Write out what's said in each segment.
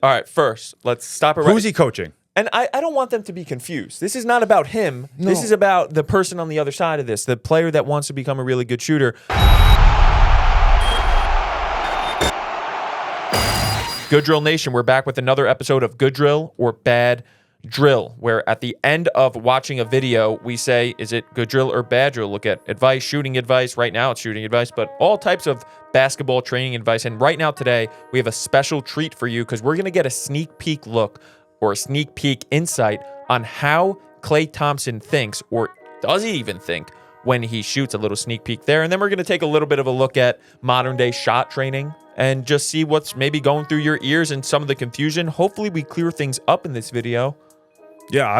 All right, first, let's stop it right. Who's he coaching? And I don't want them to be confused. This is not about him. No. This is about the person on the other side of this, the player that wants to become a really good shooter. Good Drill Nation, we're back with another episode of Good Drill or Bad Drill, where at the end of watching a video, we say, is it good drill or bad drill? Look at advice, shooting advice. Right now, it's shooting advice, but all types of basketball training advice. And right now, today, we have a special treat for you because we're going to get a sneak peek look or a sneak peek insight on how Klay Thompson thinks, or does he even think, when he shoots. A little sneak peek there. And then we're going to take a little bit of a look at modern day shot training and just see what's maybe going through your ears and some of the confusion. Hopefully we clear things up in this video. Yeah,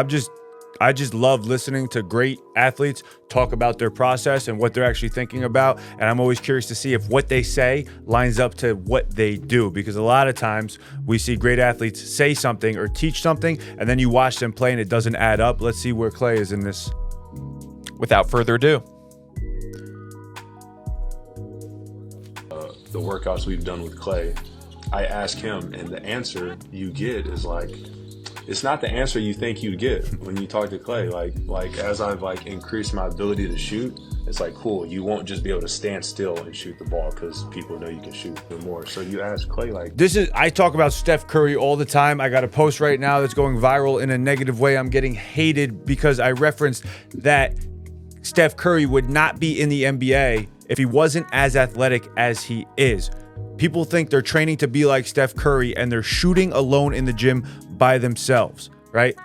I just love listening to great athletes talk about their process and what they're actually thinking about. And I'm always curious to see if what they say lines up to what they do, because a lot of times we see great athletes say something or teach something, and then you watch them play and it doesn't add up. Let's see where Klay is in this. Without further ado. The workouts we've done with Klay, I ask him, and the answer you get is like, it's not the answer you think you'd get when you talk to Klay. Like as I've increased my ability to shoot, it's like, cool, you won't just be able to stand still and shoot the ball because people know you can shoot more. So you ask Klay, I talk about Steph Curry all the time. I got a post right now that's going viral in a negative way. I'm getting hated because I referenced that Steph Curry would not be in the NBA if he wasn't as athletic as he is. People think they're training to be like Steph Curry and they're shooting alone in the gym by themselves, right?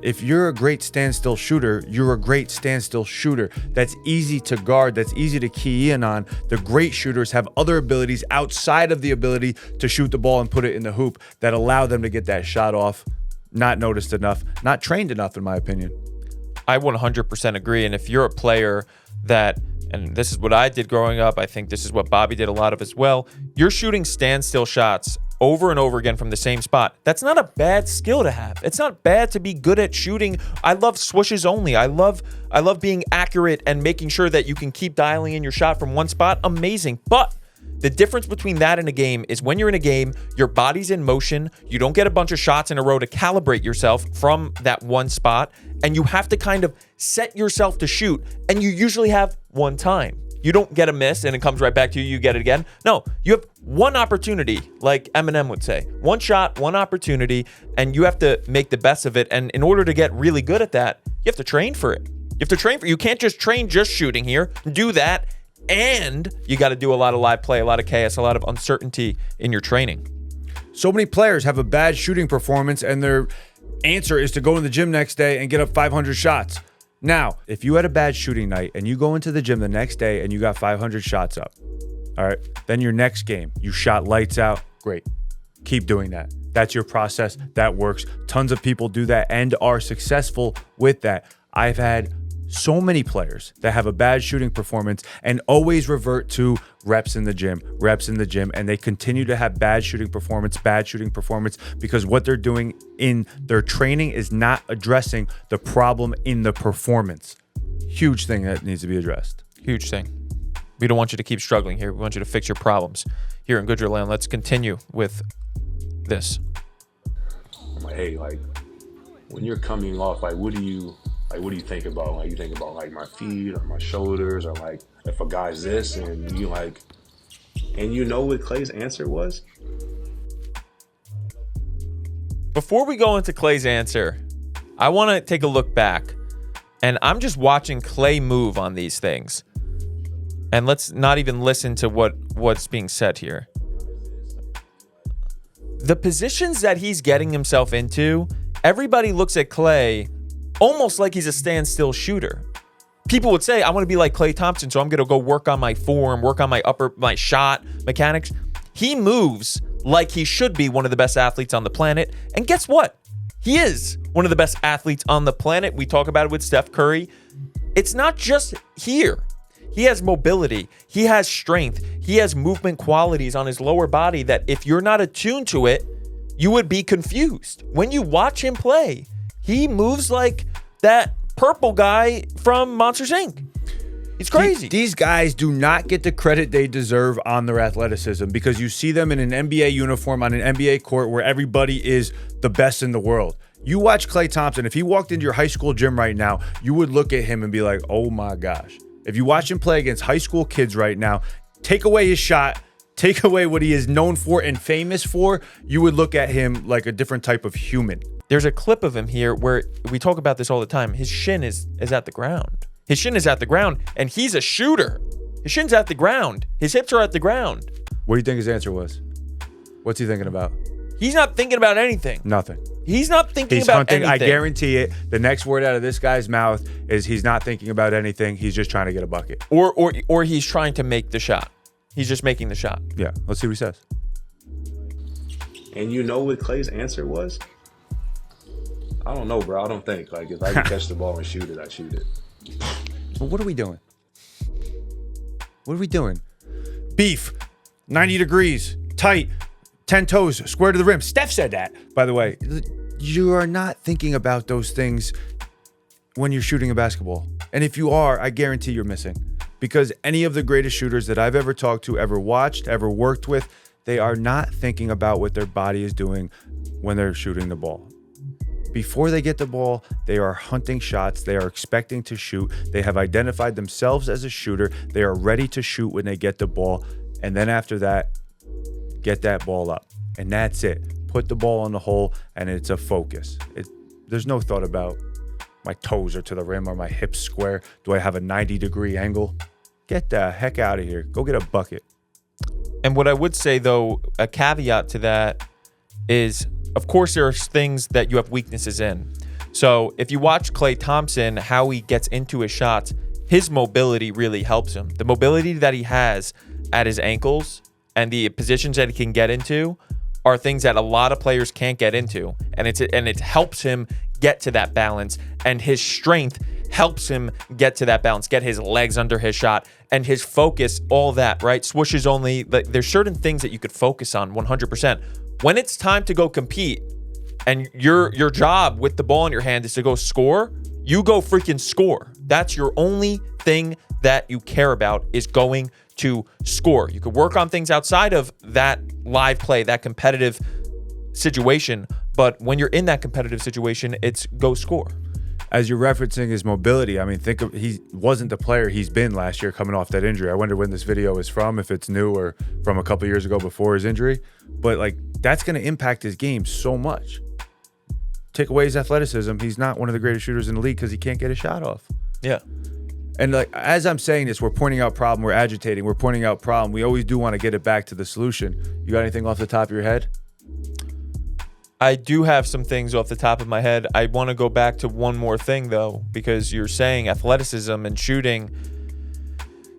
If you're a great standstill shooter, you're a great standstill shooter. That's easy to guard. That's easy to key in on. The great shooters have other abilities outside of the ability to shoot the ball and put it in the hoop that allow them to get that shot off. Not noticed enough, not trained enough, in my opinion. I 100% agree. And if you're a player that, and this is what I did growing up, I think this is what Bobby did a lot of as well, you're shooting standstill shots over and over again from the same spot. That's not a bad skill to have. It's not bad to be good at shooting. I love swooshes only. I love being accurate and making sure that you can keep dialing in your shot from one spot. Amazing. But the difference between that and a game is when you're in a game, your body's in motion. You don't get a bunch of shots in a row to calibrate yourself from that one spot. And you have to kind of set yourself to shoot. And you usually have one time. You don't get a miss and it comes right back to you. You get it again. No, you have one opportunity, like Eminem would say. One shot, one opportunity, and you have to make the best of it. And in order to get really good at that, you have to train for it. You have to train for it. You can't just train just shooting here. Do that. And you got to do a lot of live play, a lot of chaos, a lot of uncertainty in your training. So many players have a bad shooting performance and their answer is to go in the gym next day and get up 500 shots. Now, if you had a bad shooting night and you go into the gym the next day and you got 500 shots up, all right, then your next game, you shot lights out, great. Keep doing that. That's your process. That works. Tons of people do that and are successful with that. I've had so many players that have a bad shooting performance and always revert to reps in the gym, and they continue to have bad shooting performance because what they're doing in their training is not addressing the problem in the performance. Huge thing that needs to be addressed. Huge thing. We don't want you to keep struggling here. We want you to fix your problems. Here in Good Drill Land, let's continue with this. I'm like, hey, when you're coming off, what do you think about? You think about my feet or my shoulders, or if a guy's this, and you what Klay's answer was? Before we go into Klay's answer, I want to take a look back, and I'm just watching Klay move on these things. And let's not even listen to what's being said here. The positions that he's getting himself into, everybody looks at Klay almost like he's a standstill shooter. People would say, I want to be like Klay Thompson, so I'm going to go work on my form, work on my shot mechanics. He moves like he should be one of the best athletes on the planet. And guess what? He is one of the best athletes on the planet. We talk about it with Steph Curry. It's not just here. He has mobility. He has strength. He has movement qualities on his lower body that if you're not attuned to it, you would be confused. When you watch him play, he moves like that purple guy from Monsters, Inc. He's crazy. These guys do not get the credit they deserve on their athleticism because you see them in an NBA uniform on an NBA court where everybody is the best in the world. You watch Klay Thompson. If he walked into your high school gym right now, you would look at him and be like, oh my gosh. If you watch him play against high school kids right now, take away his shot, take away what he is known for and famous for, you would look at him like a different type of human. There's a clip of him here where we talk about this all the time. His shin is at the ground. His shin is at the ground, and he's a shooter. His shin's at the ground. His hips are at the ground. What do you think his answer was? What's he thinking about? He's not thinking about anything. Nothing. He's not thinking He's about hunting. anything. I guarantee it. The next word out of this guy's mouth is he's not thinking about anything. He's just trying to get a bucket. Or he's trying to make the shot. He's just making the shot. Yeah. Let's see what he says. And you know what Klay's answer was? I don't know, bro. I don't think. Like, if I can catch the ball and shoot it, I shoot it. But what are we doing? What are we doing? Beef, 90 degrees, tight, 10 toes, square to the rim. Steph said that, by the way. You are not thinking about those things when you're shooting a basketball. And if you are, I guarantee you're missing. Because any of the greatest shooters that I've ever talked to, ever watched, ever worked with, they are not thinking about what their body is doing when they're shooting the ball. Before they get the ball, they are hunting shots. They are expecting to shoot. They have identified themselves as a shooter. They are ready to shoot when they get the ball. And then after that, get that ball up. And that's it. Put the ball in the hole, and it's a focus. There's no thought about my toes are to the rim or my hips square. Do I have a 90-degree angle? Get the heck out of here. Go get a bucket. And what I would say, though, a caveat to that is, of course, there are things that you have weaknesses in. So if you watch Klay Thompson, how he gets into his shots, his mobility really helps him. The mobility that he has at his ankles and the positions that he can get into are things that a lot of players can't get into. And it helps him get to that balance. And his strength helps him get to that balance, get his legs under his shot and his focus, all that, right? Swooshes only. There's certain things that you could focus on 100%. When it's time to go compete and your job with the ball in your hand is to go score, you go freaking score. That's your only thing that you care about, is going to score. You could work on things outside of that live play, that competitive situation, but when you're in that competitive situation, it's go score. As you're referencing his mobility, I mean, think of, he wasn't the player he's been last year coming off that injury. I wonder when this video is from, if it's new or from a couple years ago before his injury. But like, that's going to impact his game so much. Take away his athleticism, he's not one of the greatest shooters in the league because he can't get a shot off. Yeah. And like, as I'm saying this, we're pointing out problem, we're agitating, we're pointing out problem. We always do want to get it back to the solution. You got anything off the top of your head? I do have some things off the top of my head. I want to go back to one more thing, though, because you're saying athleticism and shooting.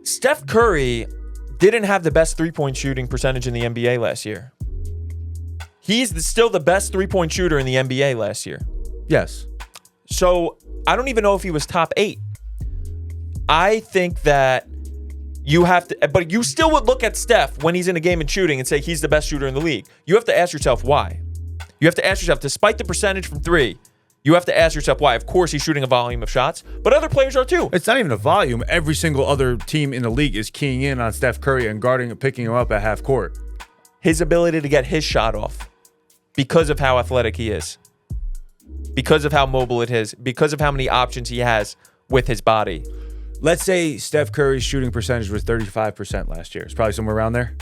Steph Curry didn't have the best three-point shooting percentage in the NBA last year. He's still the best three-point shooter in the NBA last year. Yes. So I don't even know if he was top 8. I think that you have to, but you still would look at Steph when he's in a game and shooting and say he's the best shooter in the league. You have to ask yourself why. You have to ask yourself, despite the percentage from 3, you have to ask yourself why. Of course, he's shooting a volume of shots, but other players are too. It's not even a volume. Every single other team in the league is keying in on Steph Curry and guarding and picking him up at half court. His ability to get his shot off because of how athletic he is, because of how mobile it is, because of how many options he has with his body. Let's say Steph Curry's shooting percentage was 35% last year. It's probably somewhere around there.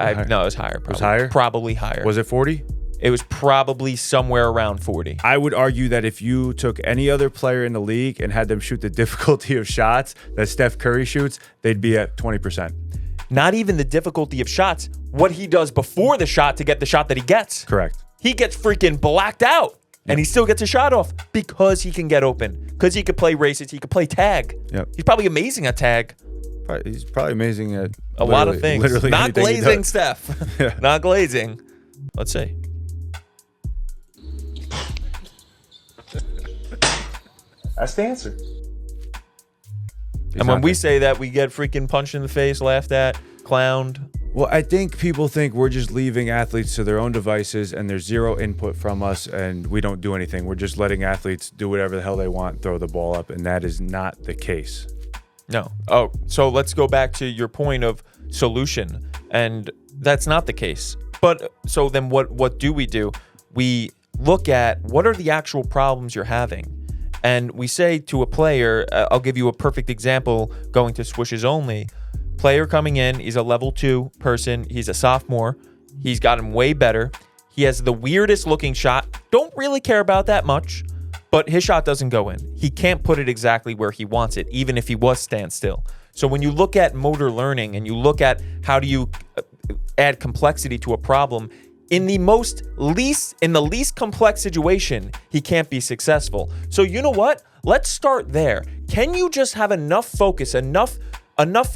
No, it was higher. It was higher? Probably higher. Was it 40? It was probably somewhere around 40. I would argue that if you took any other player in the league and had them shoot the difficulty of shots that Steph Curry shoots, they'd be at 20%. Not even the difficulty of shots, what he does before the shot to get the shot that he gets. Correct. He gets freaking blacked out, and he still gets a shot off because he can get open, because he could play races, he could play tag. Yep. He's probably amazing at tag. He's probably amazing at a lot of things. Literally not glazing, Steph. Yeah. Not glazing. Let's see. That's the answer. And when we say that, we get freaking punched in the face, laughed at, clowned. Well, I think people think we're just leaving athletes to their own devices and there's zero input from us and we don't do anything. We're just letting athletes do whatever the hell they want, throw the ball up, and that is not the case. No. Oh, so let's go back to your point of solution. And that's not the case. But so then what do? We look at what are the actual problems you're having. And we say to a player, I'll give you a perfect example going to swishes only. Player coming in, he's a level 2 person. He's a sophomore. He's gotten way better. He has the weirdest looking shot. Don't really care about that much, but his shot doesn't go in. He can't put it exactly where he wants it, even if he was standstill. So when you look at motor learning and you look at how do you add complexity to a problem, in the least complex situation, he can't be successful. So you know what? Let's start there. Can you just have enough focus, enough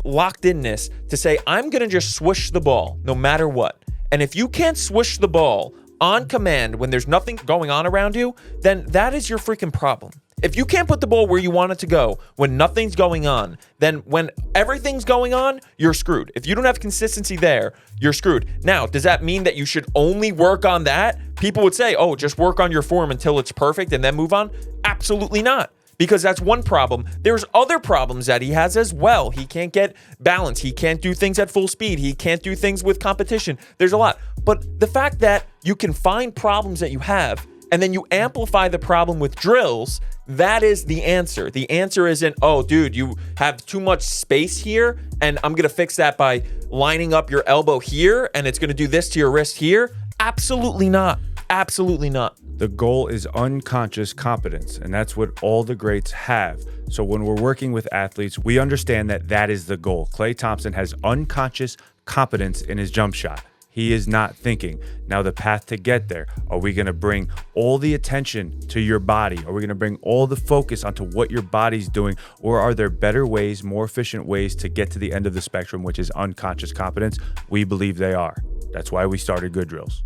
locked inness to say, I'm going to just swish the ball no matter what? And if you can't swish the ball on command when there's nothing going on around you, then that is your freaking problem. If you can't put the ball where you want it to go when nothing's going on, then when everything's going on, you're screwed. If you don't have consistency there, you're screwed. Now, does that mean that you should only work on that? People would say, oh, just work on your form until it's perfect and then move on. Absolutely not. Because that's one problem. There's other problems that he has as well. He can't get balance. He can't do things at full speed. He can't do things with competition. There's a lot. But the fact that you can find problems that you have and then you amplify the problem with drills, that is the answer. The answer isn't, oh, dude, you have too much space here and I'm going to fix that by lining up your elbow here and it's going to do this to your wrist here. Absolutely not. Absolutely not. The goal is unconscious competence, and that's what all the greats have. So when we're working with athletes, we understand that that is the goal. Klay Thompson has unconscious competence in his jump shot. He is not thinking. Now the path to get there, are we going to bring all the attention to your body? Are we going to bring all the focus onto what your body's doing? Or are there better ways, more efficient ways to get to the end of the spectrum, which is unconscious competence? We believe they are. That's why we started Good Drills.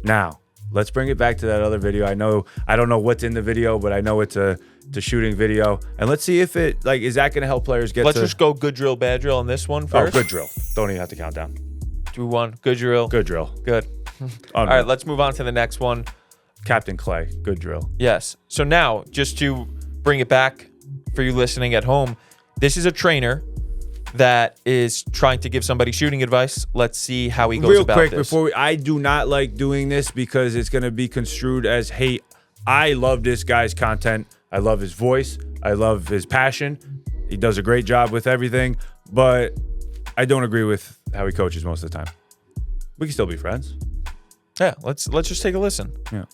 Now, let's bring it back to that other video. I don't know what's in the video, but I know it's a shooting video. And let's see if it, is that going to help players get Let's just go good drill, bad drill on this one first. Oh, good drill. Don't even have to count down. 2-1, good drill. Good drill. Good. All right, let's move on to the next one. Captain Klay, good drill. Yes. So now, just to bring it back for you listening at home, this is a trainer that is trying to give somebody shooting advice. Let's see how he goes about this. Real quick, I do not like doing this because it's going to be construed as hate. I love this guy's content. I love his voice. I love his passion. He does a great job with everything, but I don't agree with how he coaches most of the time. We can still be friends. Yeah, let's just take a listen. Yeah.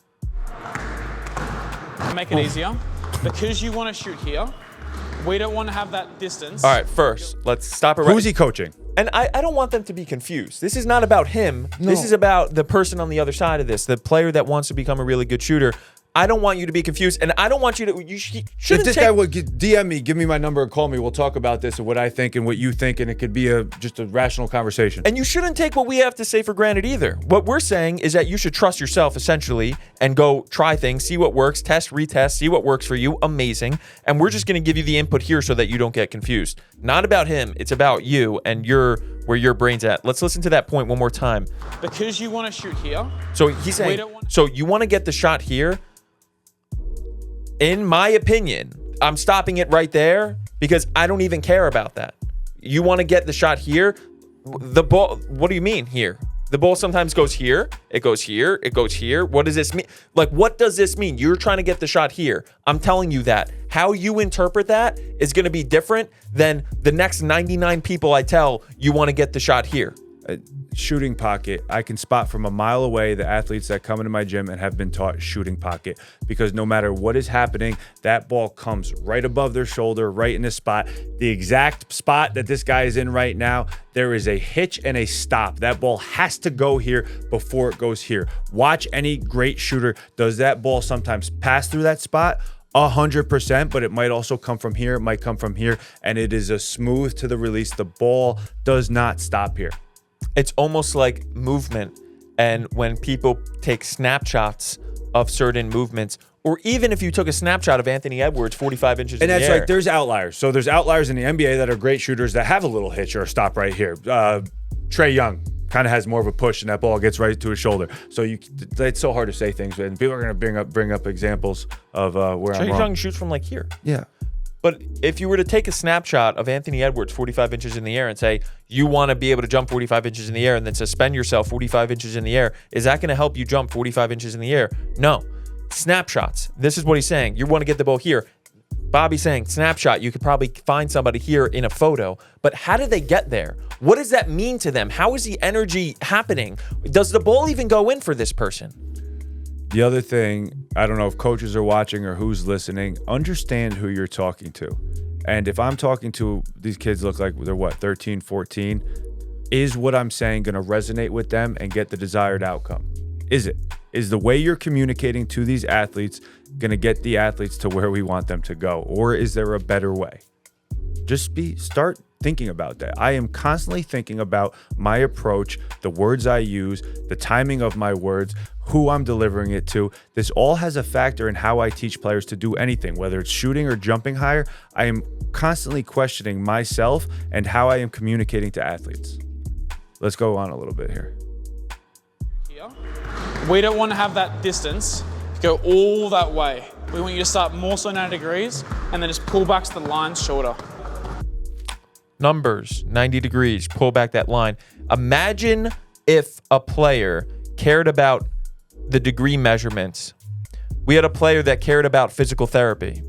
Make it easier. Because you want to shoot here, we don't want to have that distance. All right, first, let's stop it right. Who's he coaching? And I don't want them to be confused. This is not about him. No. This is about the person on the other side of this, the player that wants to become a really good shooter. I don't want you to be confused, and I don't want you to. You shouldn't. If this guy would DM me, give me my number and call me, we'll talk about this and what I think and what you think, and it could be just a rational conversation. And you shouldn't take what we have to say for granted either. What we're saying is that you should trust yourself essentially and go try things, see what works, test, retest, see what works for you. Amazing. And we're just going to give you the input here so that you don't get confused. Not about him. It's about you and where your brain's at. Let's listen to that point one more time. Because you want to shoot here. So he's saying, so you want to get the shot here. In my opinion, I'm stopping it right there because I don't even care about that. You want to get the shot here? The ball, what do you mean here? The ball sometimes goes here, it goes here, it goes here. What does this mean? What does this mean? You're trying to get the shot here. I'm telling you that. How you interpret that is going to be different than the next 99 people I tell you want to get the shot here. Shooting pocket, I can spot from a mile away the athletes that come into my gym and have been taught shooting pocket, because no matter what is happening, that ball comes right above their shoulder, right in the spot. The exact spot that this guy is in right now, there is a hitch and a stop. That ball has to go here before it goes here. Watch any great shooter. Does that ball sometimes pass through that spot? 100%, but it might also come from here. It might come from here, and it is a smooth to the release. The ball does not stop here. It's almost like movement. And when people take snapshots of certain movements, or even if you took a snapshot of Anthony Edwards 45 inches in the air. And that's like, there's outliers. So there's outliers in the NBA that are great shooters that have a little hitch or a stop right here. Trae Young kind of has more of a push and that ball gets right to his shoulder. So it's so hard to say things, and people are going to bring up examples of where I'm wrong. Trae Young shoots from like here. Yeah. But if you were to take a snapshot of Anthony Edwards 45 inches in the air and say, you want to be able to jump 45 inches in the air and then suspend yourself 45 inches in the air, is that going to help you jump 45 inches in the air? No. Snapshots. This is what he's saying. You want to get the ball here. Bobby's saying snapshot. You could probably find somebody here in a photo. But how did they get there? What does that mean to them? How is the energy happening? Does the ball even go in for this person? The other thing, I don't know if coaches are watching or who's listening, understand who you're talking to. And if I'm talking to these kids, look like they're what, 13, 14, is what I'm saying going to resonate with them and get the desired outcome? Is it? Is the way you're communicating to these athletes going to get the athletes to where we want them to go? Or is there a better way? Start thinking about that. I am constantly thinking about my approach, the words I use, the timing of my words, who I'm delivering it to. This all has a factor in how I teach players to do anything, whether it's shooting or jumping higher. I am constantly questioning myself and how I am communicating to athletes. Let's go on a little bit here. We don't want to have that distance go all that way. We want you to start more so 90 degrees and then just pull back to the line shorter. Numbers, 90 degrees, pull back that line. Imagine if a player cared about the degree measurements. We had a player that cared about physical therapy.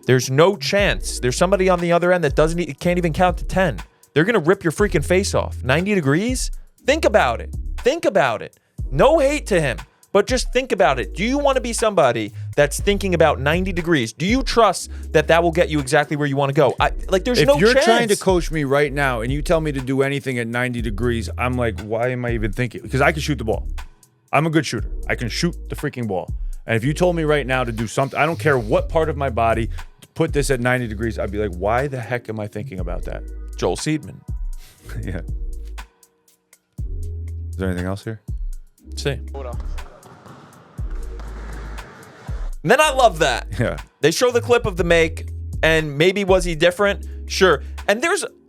There's no chance. There's somebody on the other end that can't even count to 10. They're going to rip your freaking face off. 90 degrees? Think about it. Think about it. No hate to him, but just think about it. Do you want to be somebody that's thinking about 90 degrees? Do you trust that that will get you exactly where you want to go? There's no chance. If you're trying to coach me right now and you tell me to do anything at 90 degrees, I'm like, why am I even thinking? Because I can shoot the ball. I'm a good shooter. I can shoot the freaking ball. And if you told me right now to do something, I don't care what part of my body, to put this at 90 degrees, I'd be like, why the heck am I thinking about that? Joel Seedman. Yeah. Is there anything else here? Let's see. And then I love that. Yeah. They show the clip of the make, and maybe was he different? Sure. And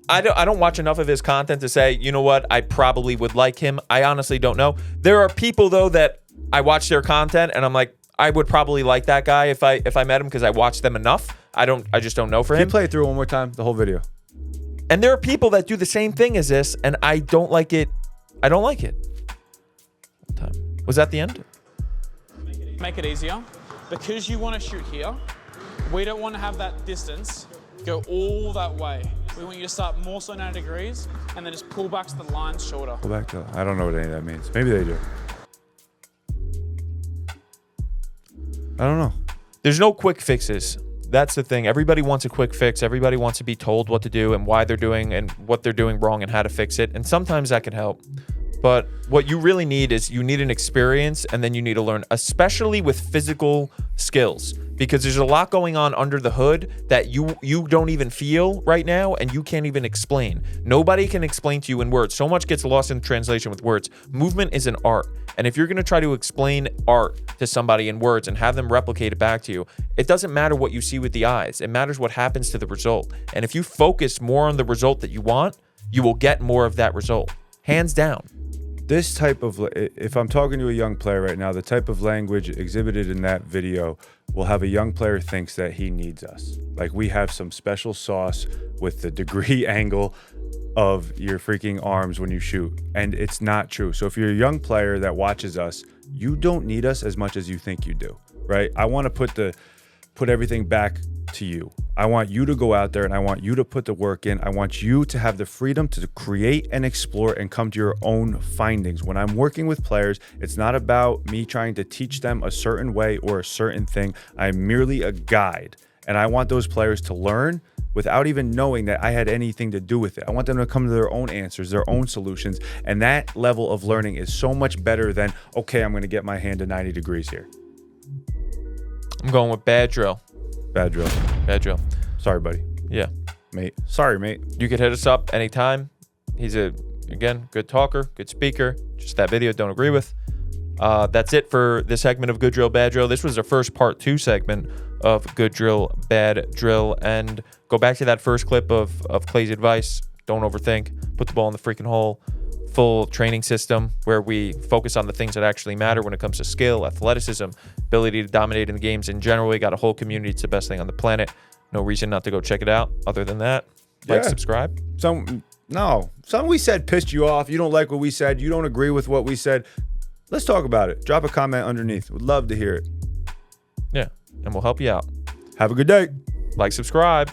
I don't watch enough of his content to say, you know what, I probably would like him. I honestly don't know. There are people though that I watch their content and I'm like, I would probably like that guy if I met him because I watched them enough. I just don't know for him. Can you play it through one more time, the whole video? And there are people that do the same thing as this, and I don't like it. I don't like it. What time? Was that the end? Make it easier. Because you want to shoot here, we don't want to have that distance go all that way. We want you to start more so 90 degrees and then just pull back to the line shorter. Pull back to, I don't know what any of that means. Maybe they do. I don't know. There's no quick fixes. That's the thing. Everybody wants a quick fix. Everybody wants to be told what to do and why they're doing and what they're doing wrong and how to fix it. And sometimes that can help. But what you really need is you need an experience, and then you need to learn, especially with physical skills, because there's a lot going on under the hood that you don't even feel right now, and you can't even explain. Nobody can explain to you in words. So much gets lost in translation with words. Movement is an art. And if you're going to try to explain art to somebody in words and have them replicate it back to you, it doesn't matter what you see with the eyes. It matters what happens to the result. And if you focus more on the result that you want, you will get more of that result. Hands down. This type of, if I'm talking to a young player right now, the type of language exhibited in that video will have a young player thinks that he needs us. Like we have some special sauce with the degree angle of your freaking arms when you shoot. And it's not true. So if you're a young player that watches us, you don't need us as much as you think you do, right? I want to put everything back to you. I want you to go out there and I want you to put the work in. I want you to have the freedom to create and explore and come to your own findings. When I'm working with players, it's not about me trying to teach them a certain way or a certain thing. I'm merely a guide, and I want those players to learn without even knowing that I had anything to do with it. I want them to come to their own answers, their own solutions, and that level of learning is so much better than, okay, I'm going to get my hand to 90 degrees here. I'm going with bad drill. Bad drill. Bad drill. Sorry, buddy. Yeah. Mate. Sorry, mate. You could hit us up anytime. He's again, good talker, good speaker. Just that video, don't agree with. That's it for this segment of Good Drill, Bad Drill. This was our first part 2 segment of Good Drill, Bad Drill. And go back to that first clip of Klay's advice. Don't overthink. Put the ball in the freaking hole. Full training system where we focus on the things that actually matter when it comes to skill, athleticism, ability to dominate in the games in general. We got a whole community. It's the best thing on the planet. No reason not to go check it out. Other than that, like, Yeah. subscribe. Something we said pissed you off. You don't like what we said. You don't agree with what we said. Let's talk about it. Drop a comment underneath. Would love to hear it. Yeah, and we'll help you out. Have a good day. Like, subscribe.